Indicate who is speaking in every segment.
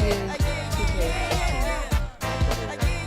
Speaker 1: is 2K15. Let's go.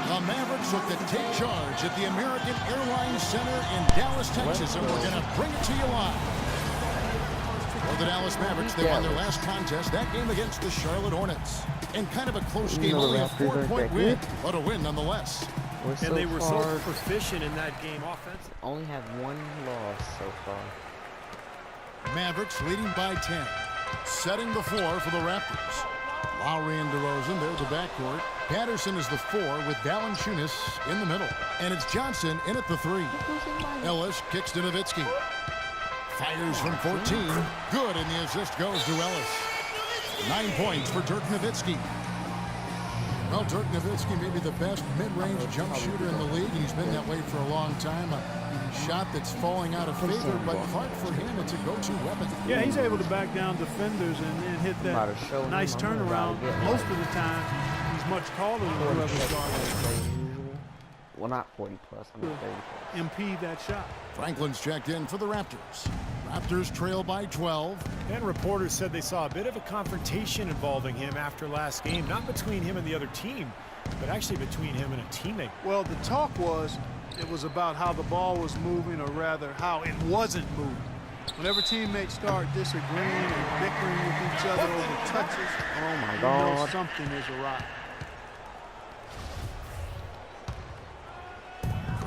Speaker 2: The Mavericks look to take charge at the American Airlines Center in Dallas, Texas, and we're going to bring it to you live. For the Dallas Mavericks, they won their last contest, that game against the Charlotte Hornets. And kind of a close game, only a 4-point win, but a win nonetheless.
Speaker 3: And they were so proficient in that game offensively.
Speaker 1: Only have one loss so far.
Speaker 2: Mavericks leading by 10. Setting the floor for the Raptors. Lowry and DeRozan, there's the backcourt. Patterson is the 4 with Valanciunas in the middle. And it's Johnson in at the 3. Ellis kicks to Nowitzki. Fires from 14. Good, and the assist goes to Ellis. 9 points for Dirk Nowitzki. Well, Dirk Nowitzki may be the best mid-range jump shooter in the league. He's been that way for a long time. A shot that's falling out of favor, but hard for him. It's a go-to weapon.
Speaker 4: Yeah, he's able to back down defenders and then hit that nice turnaround. Most of the time, he's much taller than whoever's guarding.
Speaker 1: Well, not 40 plus. I mean 30 plus.
Speaker 4: Impede that shot.
Speaker 2: Franklin's checked in for the Raptors. Raptors trail by 12.
Speaker 3: And reporters said they saw a bit of a confrontation involving him after last game. Not between him and the other team, but actually between him and a teammate.
Speaker 4: Well, the talk was it was about how the ball was moving, or rather how it wasn't moving. Whenever teammates start disagreeing and bickering with each other over touches,
Speaker 1: oh my
Speaker 4: you know
Speaker 1: God,
Speaker 4: something is awry.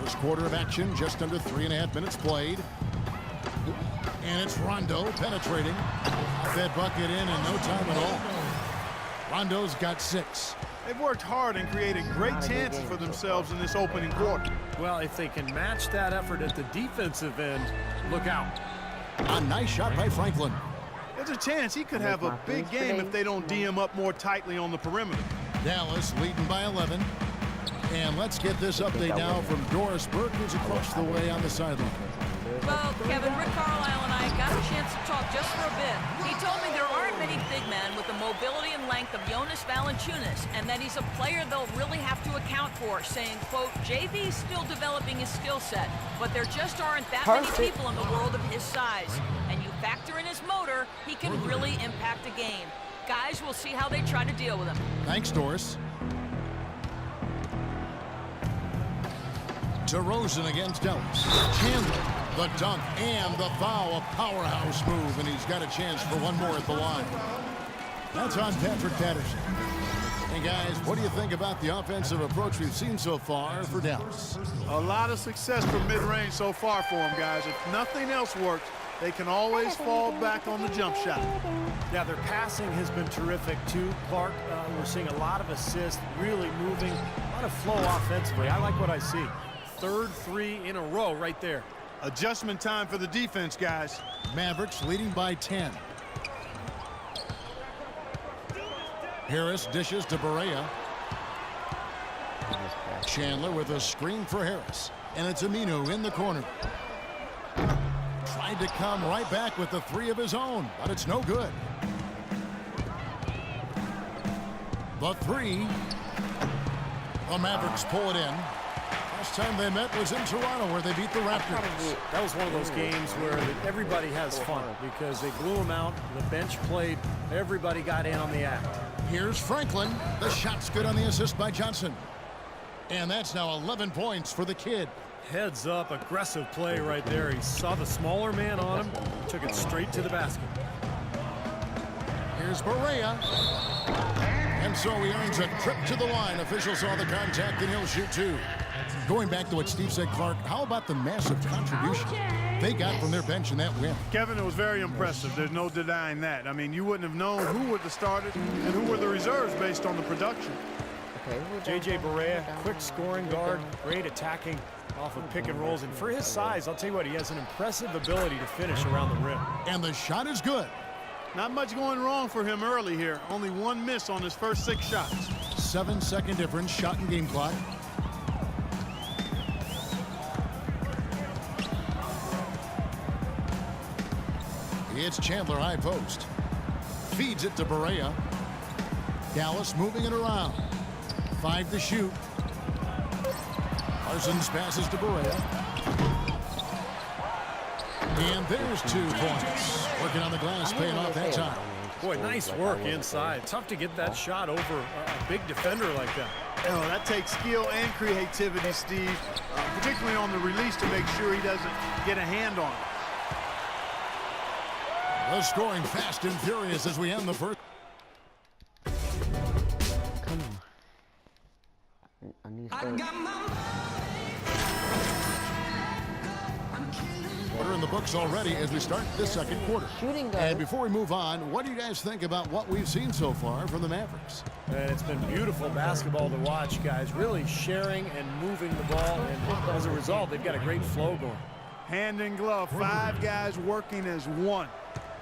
Speaker 2: First quarter of action, just under 3.5 minutes played. And it's Rondo penetrating. Got that bucket in no time at all. Rondo's got 6.
Speaker 4: They've worked hard and created great chances for themselves in this opening quarter.
Speaker 3: Well, if they can match that effort at the defensive end, look out.
Speaker 2: A nice shot by Franklin.
Speaker 4: There's a chance he could have a big game if they don't D him up more tightly on the perimeter.
Speaker 2: Dallas leading by 11. And let's get this update now from Doris Burke, who's across the way on the sideline.
Speaker 5: Well, Kevin, Rick Carlisle and I got a chance to talk just for a bit. He told me there aren't many big men with the mobility and length of Jonas Valanciunas, and that he's a player they'll really have to account for, saying, quote, JV's still developing his skill set, but there just aren't that many people in the world of his size. And you factor in his motor, he can really impact a game. Guys, we'll see how they try to deal with him.
Speaker 2: Thanks, Doris. DeRozan against Ellis. Chandler, the dunk and the foul, a powerhouse move, and he's got a chance for one more at the line. That's on Patrick Patterson. And guys, what do you think about the offensive approach we've seen so far for Dallas?
Speaker 4: A lot of success from mid-range so far for them, guys. If nothing else works, they can always fall back on the jump shot.
Speaker 3: Yeah, their passing has been terrific too, Clark. We're seeing a lot of assists, really moving, a lot of flow offensively. I like what I see. Third 3 in a row right there.
Speaker 4: Adjustment time for the defense, guys.
Speaker 2: Mavericks leading by 10. Harris dishes to Barea. Chandler with a screen for Harris. And it's Aminu in the corner. Tried to come right back with the 3 of his own, but it's no good. The 3. The Mavericks pull it in. Last time they met was in Toronto, where they beat the Raptors.
Speaker 3: That was one of those games where everybody has fun because they blew them out. The bench played. Everybody got in on the act.
Speaker 2: Here's Franklin. The shot's good on the assist by Johnson. And that's now 11 points for the kid.
Speaker 3: Heads up, aggressive play right there. He saw the smaller man on him, took it straight to the basket.
Speaker 2: Here's Barea. And so he earns a trip to the line. Officials saw the contact, and he'll shoot 2. Going back to what Steve said, Clark, how about the massive contribution they got from their bench in that win?
Speaker 4: Kevin, it was very impressive. There's no denying that. I mean, you wouldn't have known who were the starters and who were the reserves based on the production.
Speaker 1: Okay,
Speaker 3: J.J. Barea, quick scoring guard, great attacking off of pick and rolls. And for his size, I'll tell you what, he has an impressive ability to finish around the rim.
Speaker 2: And the shot is good.
Speaker 4: Not much going wrong for him early here. Only one miss on his first 6 shots.
Speaker 2: 7-second difference, shot and game clock. It's Chandler high post. Feeds it to Barea. Dallas moving it around. 5 to shoot. Parsons passes to Barea. And there's 2 points. Working on the glass, paying off that time.
Speaker 3: Boy, nice work inside. Tough to get that shot over a big defender like that.
Speaker 4: Oh, that takes skill and creativity, Steve, particularly on the release to make sure he doesn't get a hand on it.
Speaker 2: The scoring fast and furious as we end the first.
Speaker 1: Come on. I need to start.
Speaker 2: Quarter in the books already as we start this second quarter.
Speaker 1: Shooting guard.
Speaker 2: And before we move on, what do you guys think about what we've seen so far from the Mavericks?
Speaker 3: And it's been beautiful basketball to watch, guys. Really sharing and moving the ball. And as a result, they've got a great flow going.
Speaker 4: Hand in glove, 5 guys working as one.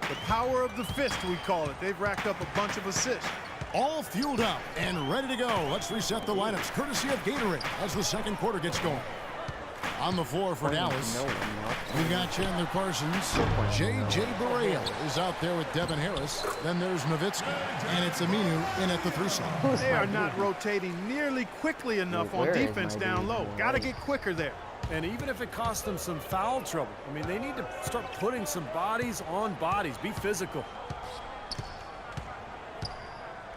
Speaker 4: The power of the fist, we call it. They've racked up a bunch of assists.
Speaker 2: All fueled up and ready to go. Let's reset the lineups courtesy of Gatorade as the second quarter gets going. On the floor for Dallas, we've got Chandler Parsons. J.J. Barea is out there with Devin Harris. Then there's Nowitzki, and it's Aminu in at the 3 slot.
Speaker 4: They are not rotating nearly quickly enough on defense down low. Got to get quicker there.
Speaker 3: And even if it costs them some foul trouble, I mean, they need to start putting some bodies on bodies. Be physical.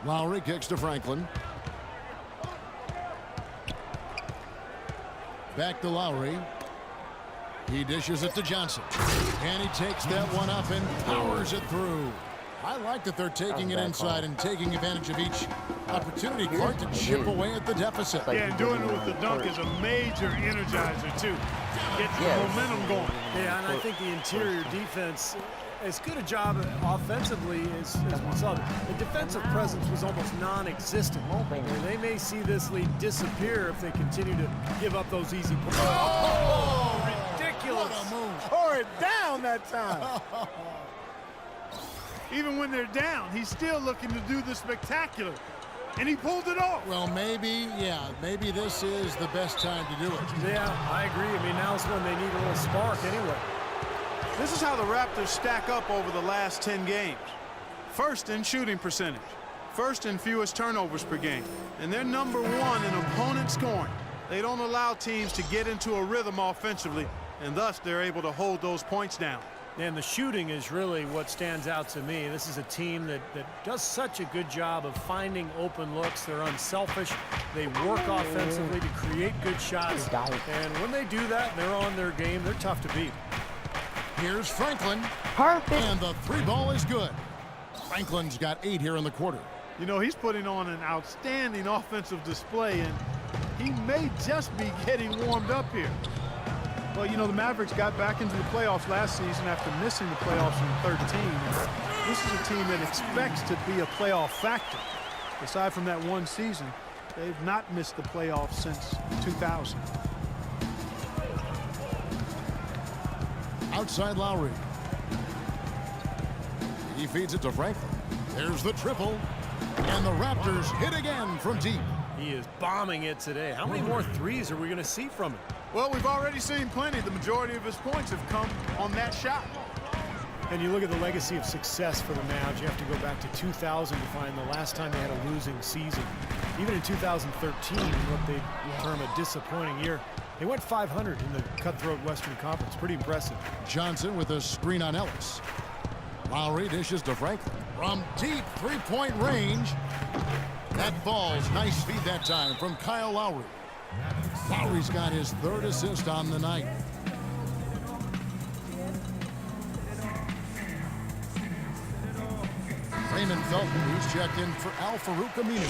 Speaker 2: Lowry kicks to Franklin. Back to Lowry. He dishes it to Johnson. And he takes that one up and powers it through. I like that they're taking it inside and taking advantage of each opportunity, Clark, to chip away at the deficit.
Speaker 4: Yeah, and doing it with the dunk is a major energizer, too. Gets the momentum going.
Speaker 3: Yeah, and I think the interior defense, as good a job offensively as we saw. The defensive presence was almost non-existent. They may see this lead disappear if they continue to give up those easy points. Oh, ridiculous.
Speaker 2: What a move.
Speaker 4: Tore it down that time. Even when they're down, he's still looking to do the spectacular. And he pulled it off.
Speaker 2: Well, maybe this is the best time to do it.
Speaker 3: Yeah, I agree. I mean, now's when they need a little spark anyway.
Speaker 4: This is how the Raptors stack up over the last 10 games. First in shooting percentage. First in fewest turnovers per game. And they're number 1 in opponent scoring. They don't allow teams to get into a rhythm offensively, and thus they're able to hold those points down.
Speaker 3: And the shooting is really what stands out to me. This is a team that does such a good job of finding open looks. They're unselfish. They work offensively to create good shots. And when they do that, they're on their game. They're tough to beat.
Speaker 2: Here's Franklin.
Speaker 1: Perfect.
Speaker 2: And the 3 ball is good. Franklin's got 8 here in the quarter.
Speaker 4: You know, he's putting on an outstanding offensive display, and he may just be getting warmed up here. Well, you know, the Mavericks got back into the playoffs last season after missing the playoffs in 13. This is a team that expects to be a playoff factor. Aside from that one season, they've not missed the playoffs since 2000.
Speaker 2: Outside Lowry. He feeds it to Franklin. There's the triple. And the Raptors hit again from deep.
Speaker 3: He is bombing it today. How many more threes are we going to see from him?
Speaker 4: Well, we've already seen plenty. The majority of his points have come on that shot.
Speaker 3: And you look at the legacy of success for the Mavs. You have to go back to 2000 to find the last time they had a losing season. Even in 2013, what they term a disappointing year, they went 500 in the cutthroat Western Conference. Pretty impressive.
Speaker 2: Johnson with a screen on Ellis. Lowry dishes to Franklin. From deep three-point range. That falls. Nice feed that time from Kyle Lowry. Lowry's got his 3rd assist on the night. Raymond Felton, who's checked in for Al-Farouq Aminu.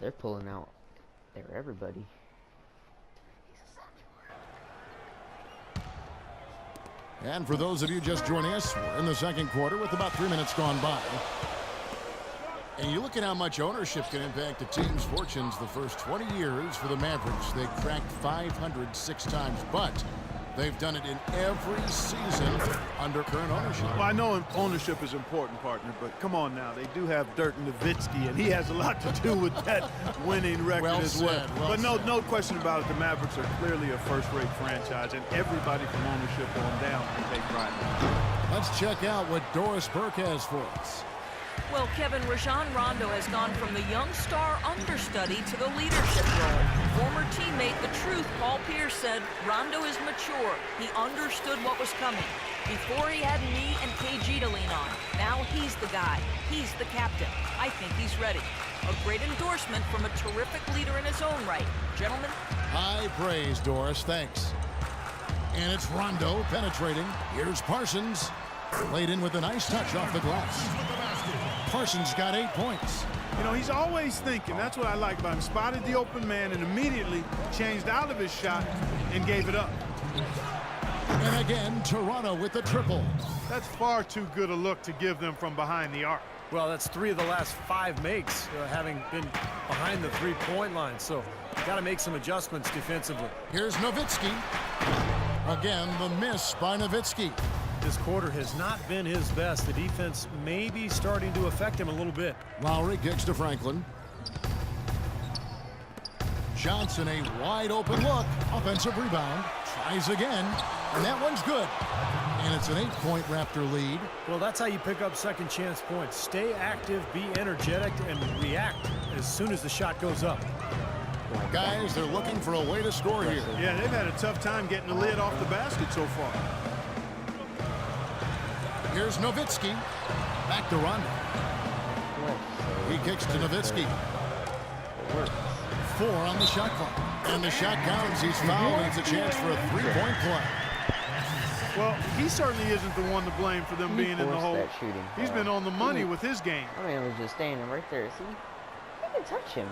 Speaker 1: They're pulling out everybody.
Speaker 2: And for those of you just joining us, we're in the second quarter with about 3 minutes gone by. And you look at how much ownership can impact a team's fortunes. The first 20 years for the Mavericks, they cracked 506 times, but they've done it in every season under current ownership.
Speaker 4: Well, I know ownership is important, partner, but come on now. They do have Dirk Nowitzki, and he has a lot to do with that winning record as well. But no question about it, the Mavericks are clearly a first-rate franchise, and everybody from ownership on down can take pride in it.
Speaker 2: Let's check out what Doris Burke has for us.
Speaker 5: Well, Kevin, Rajon Rondo has gone from the young star understudy to the leadership role. Former teammate The Truth, Paul Pierce, said Rondo is mature. He understood what was coming. Before he had me and KG to lean on. Now he's the guy. He's the captain. I think he's ready. A great endorsement from a terrific leader in his own right. Gentlemen.
Speaker 2: High praise, Doris. Thanks. And it's Rondo penetrating. Here's Parsons. Laid in with a nice touch off the glass. Parsons got 8 points.
Speaker 4: You know, he's always thinking. That's what I like about him. Spotted the open man and immediately changed out of his shot and gave it up.
Speaker 2: And again, Toronto with the triple.
Speaker 4: That's far too good a look to give them from behind the arc.
Speaker 3: Well, that's 3 of the last 5 makes, having been behind the three-point line. So you got to make some adjustments defensively.
Speaker 2: Here's Nowitzki. Again, the miss by Nowitzki.
Speaker 3: This quarter has not been his best. The defense may be starting to affect him a little bit.
Speaker 2: Lowry kicks to Franklin. Johnson, a wide open look. Offensive rebound. Tries again. And that one's good. And it's an 8-point Raptor lead.
Speaker 3: Well, that's how you pick up second chance points. Stay active, be energetic, and react as soon as the shot goes up.
Speaker 2: Guys, they're looking for a way to score here.
Speaker 4: Yeah, they've had a tough time getting the lid off the basket so far.
Speaker 2: Here's Nowitzki. Back to Rondo. He kicks to Nowitzki. 4 on the shot clock. And the shot counts. He's fouled, and it's a chance for a 3-point play.
Speaker 4: Well, he certainly isn't the one to blame for them being in the hole. He's been on the money with his game.
Speaker 1: I mean, it was just standing right there. See? You can touch him.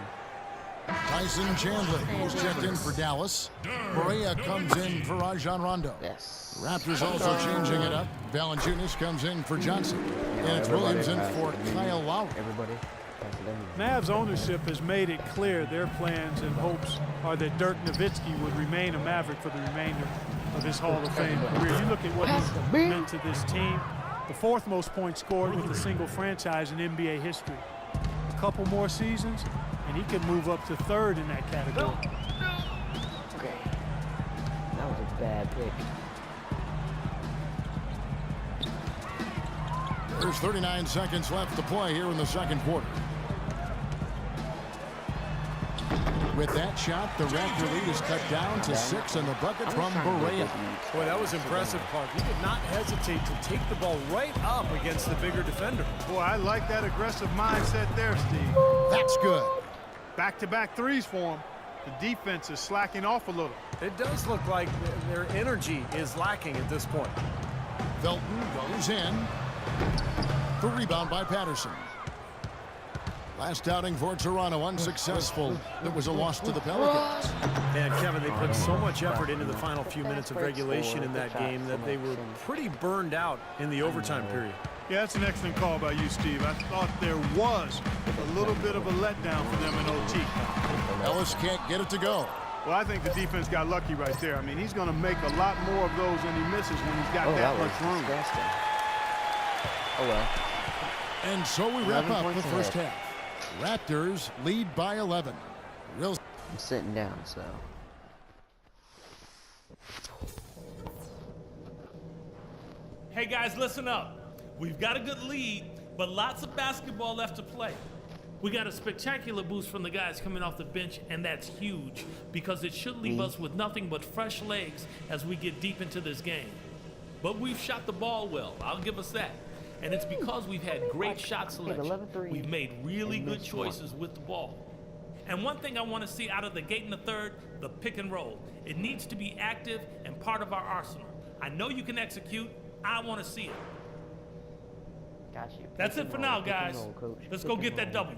Speaker 2: Tyson Chandler, who's checked in for Dallas. Berea comes in for Rajon Rondo.
Speaker 1: Yes.
Speaker 2: Raptors also changing it up. Valanciunas comes in for Johnson. And it's Williams in for Kyle Lowry.
Speaker 1: Everybody.
Speaker 4: Mavs ownership has made it clear their plans and hopes are that Dirk Nowitzki would remain a Maverick for the remainder of his Hall of Fame career. You look at what he's meant to this team. The 4th most points scored with a single franchise in NBA history. A couple more seasons, and he could move up to 3rd in that category.
Speaker 1: Okay. That was a bad pick.
Speaker 2: There's 39 seconds left to play here in the second quarter. With that shot, the Raptor lead is cut down to 6, and the bucket from Berea.
Speaker 3: Boy, that was impressive, Clark. He did not hesitate to take the ball right up against the bigger defender.
Speaker 4: Boy, I like that aggressive mindset there, Steve.
Speaker 2: That's good.
Speaker 4: Back-to-back threes for him. The defense is slacking off a little.
Speaker 3: It does look like their energy is lacking at this point.
Speaker 2: Felton goes in. The rebound by Patterson. Last outing for Toronto unsuccessful. It was a loss to the Pelicans.
Speaker 3: And Kevin, they put so much effort into the final few minutes of regulation in that game that they were pretty burned out in the overtime period.
Speaker 4: Yeah, that's an excellent call by you, Steve. I thought there was a little bit of a letdown for them in OT.
Speaker 2: Ellis can't get it to go.
Speaker 4: Well, I think the defense got lucky right there. I mean, he's going to make a lot more of those than he misses when he's got that much room.
Speaker 1: Oh, well.
Speaker 2: And so we wrap up the first half. Raptors lead by 11.
Speaker 1: I'm sitting down, so.
Speaker 6: Hey guys, listen up. We've got a good lead, but lots of basketball left to play. We got a spectacular boost from the guys coming off the bench, and that's huge because it should leave us with nothing but fresh legs as we get deep into this game. But we've shot the ball well, I'll give us that. And it's because we've had great shot selection. We've made really good choices with the ball. And one thing I want to see out of the gate in the third, the pick and roll. It needs to be active and part of our arsenal. I know you can execute. I want to see it.
Speaker 1: Got you.
Speaker 6: That's it for now, guys. Let's go get that W.